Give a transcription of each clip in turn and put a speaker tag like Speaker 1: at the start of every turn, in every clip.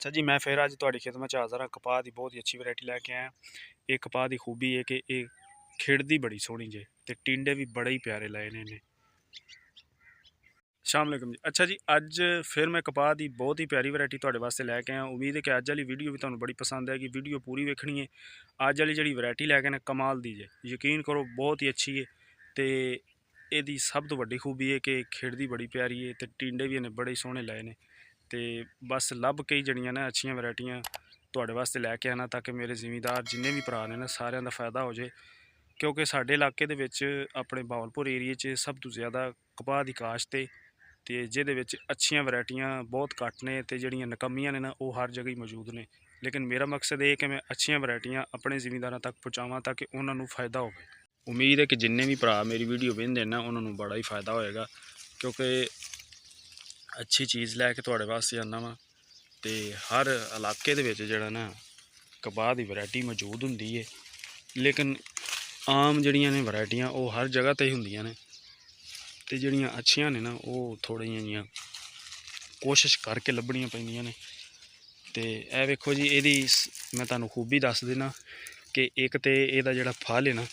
Speaker 1: अच्छा जी, मैं फिर अज तुहाडी खिदमत च हाज़र हाँ। कपाह की बहुत ही अच्छी वैरायटी लैके आया। ये कपाह की खूबी है कि ये खिड़दी बड़ी सोहनी जे ते टिंडे भी बड़े ही प्यारे लाए ने इन्हें। अस्सलाम वालेकुम जी। अच्छा जी, अज फिर मैं कपाह की बहुत ही प्यारी वैरायटी तुहाडे वास्ते लैके आया। उम्मीद है कि अज वाली वीडियो भी तुहानू बड़ी पसंद आएगी। वीडियो पूरी वेखनी है। अज वाली जिहड़ी वैरायटी लैके आए कमाल दी जे, यकीन करो बहुत ही अच्छी है। तो ਇਹਦੀ सब तो वड्डी खूबी है कि खिड़दी बड़ी प्यारी है तो टिंडे भी इन्हें बड़े सोहने लाए ने। तो बस लभ कई जड़ियाँ ने अच्छियाँ वैरायटियाँ तुहाडे वास्ते लैके आना ताकि मेरे जिमीदार जिन्ने भी भरा ने ना सारिਆਂ ਦਾ फायदा हो जाए। क्योंकि साडे इलाके दे विच अपने भावलपुर एरिए च सब तो ज़्यादा कपाह की काश्त है ते जिहदे विच अच्छियाँ वैरायटियाँ बहुत घट ने ते जिहड़ियां नकम्मियां ने ना वो हर जगह ही मौजूद ने। लेकिन मेरा मकसद ये कि मैं अच्छियाँ वैरायटियाँ अपने जिमीदारों तक पहुँचावां ताकि उन्होंने फ़ायदा हो। उम्मीद है कि जिन्ने भी भरा मेरी वीडियो वेंदे ना उन्होंने बड़ा ही फ़ायदा होएगा। क्योंकि अच्छी चीज़ लैके तुहाडे वास्ते आना वा तो हर इलाके दे विच जिहड़ा ना कपाह की वैरायटी मौजूद हुंदी है। लेकिन आम जड़ियां ने वैरायटियां वो हर जगह ते ही हुंदियां ने ते जड़ियां अच्छियां ने ना वो थोड़ियां जियां कोशिश करके लभनियां पैंदियां ने। ते ए वेखो जी, एदी मैं तुहानू खूबी दस देना कि एक तो एदा जिहड़ा फल है ना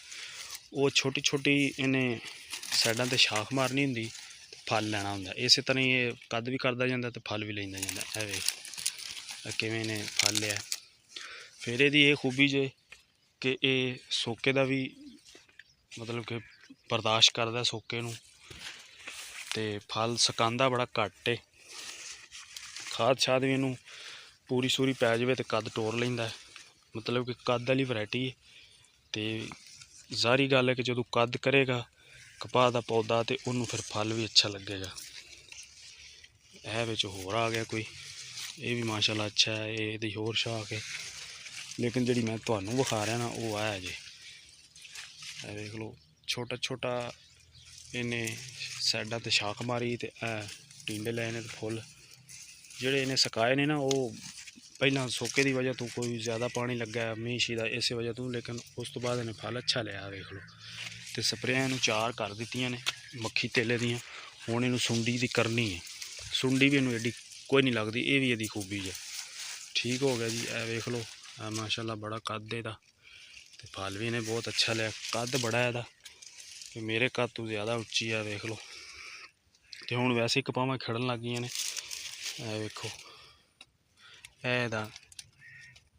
Speaker 1: वो छोटी छोटी इन्हें साइडां ते शाख मारनी हुंदी, फल लैना हुंदा। इस तरह ही ये कद भी करदा जांदा ते फल भी लैंदा जांदा। ए वेख किवें इन्हें फल लिया। फिर एदी ये खूबी जे कि ये सोके दा भी मतलब कि बर्दाश्त करदा सोके नू ते फल सकांदा बड़ा घट है। खाद शाद भी इनू पूरी सूरी पै जाए तो कद टोर लैंदा है। मतलब कि कद वाली वैरायटी है। तो जारी गल है कि जो कद करेगा कपाह का पौधा तो उन्होंने फिर फल भी अच्छा लगेगा। है बिच होर आ गया कोई, ये भी माशाल्लाह अच्छा है, ये होर शाख है। लेकिन जी मैं तुहानू विखा रहा ना वो है जे देख लो छोटा छोटा इन्हें साइडा ते शाख मारी तो टिंडे लाए ने फुल जेड़े इन्हें सकाए ने ना वो पहला सोके की वजह तो कोई ज़्यादा पानी लगा मीह शी का इस वजह तो। लेकिन उस तो बाद इन्हें फल अच्छा लिया देख लो। तो स्प्रेयां इनू 4 कर दित्तियां ने मक्खी तेले दियां। हुण इनू सुंडी दी करनी है। सुंडी भी इनू एडी कोई नहीं लगती। ये भी एदी खूबी है। ठीक हो गया जी। ए वेख लो माशाल्लाह बड़ा कद है तो फल भी इन्हें बहुत अच्छा लिया। कद बड़ा है कि मेरे कद तो ज़्यादा उच्ची है वेख लो। तो हुण वैसे ही कपावां खिड़न लग गई ने। वेखो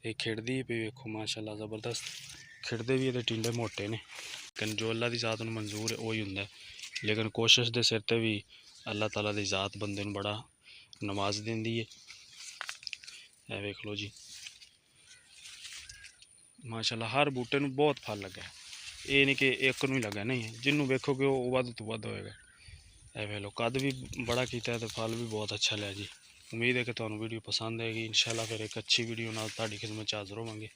Speaker 1: ये खिड़दी भी वेखो माशाल्लाह ज़बरदस्त। खिड़दे भी ये टिंडे मोटे ने। लेकिन जो अल्लाह की ज़ात नूं मंजूर है वही हुंदा है। लेकिन कोशिश के सिर पर भी अल्लाह ताला की ज़ात बंदे नूं बड़ा नवाज देंदी है। वेख लो जी माशाल्लाह हर बूटे नूं बहुत फल लगा। ये नहीं कि एक नूं ही लगा, नहीं जिन्हों वेखोगे वो वध तो वध होएगा। ए वेख लो कद भी बड़ा किया तो फल भी बहुत अच्छा लिया जी। उम्मीद है कि तुहानू वीडियो पसंद आएगी। इंशाल्लाह फिर एक अच्छी वीडियो नाल तुहाडी खिदमत च हाज़र होवांगे।